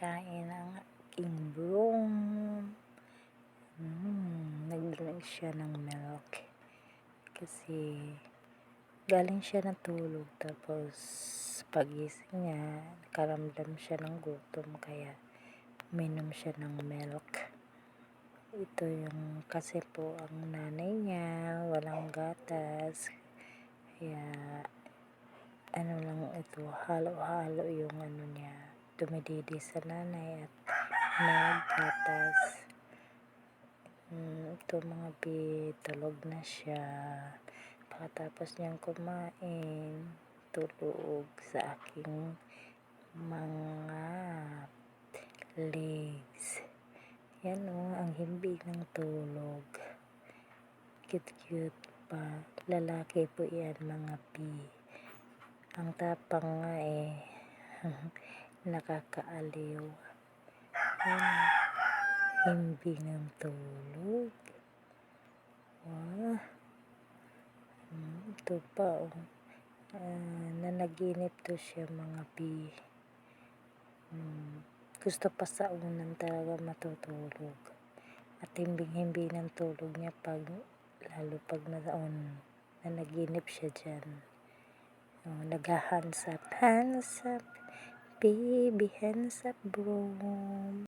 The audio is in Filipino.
kinakain ang aking broom. Nagdrink siya ng milk. Kasi galing siya natulog. Tapos pagising niya, nakaramdam siya ng gutom. Kaya uminom siya ng milk. Ito yung kasi po ang nanay niya, walang gatas. Kaya ano lang ito, halo-halo yung ano niya, dumididi sa nanay at naggatas. Ito mga tulog na siya. Pagkatapos niyang kumain, tulog sa aking mga legs. Yan o, ang himbing ng tulog. Cute-cute pa. Lalaki po yan, mga Ang tapang nga nakakaaliw. Yan, himbing ng tulog. Wow. Ito pa nanaginip to siya, mga gusto pa sa unan talaga matutulog. At himbing-himbing ng tulog niya lalo pag nanaginip siya dyan. Nag-hands up, baby, hands up, bro.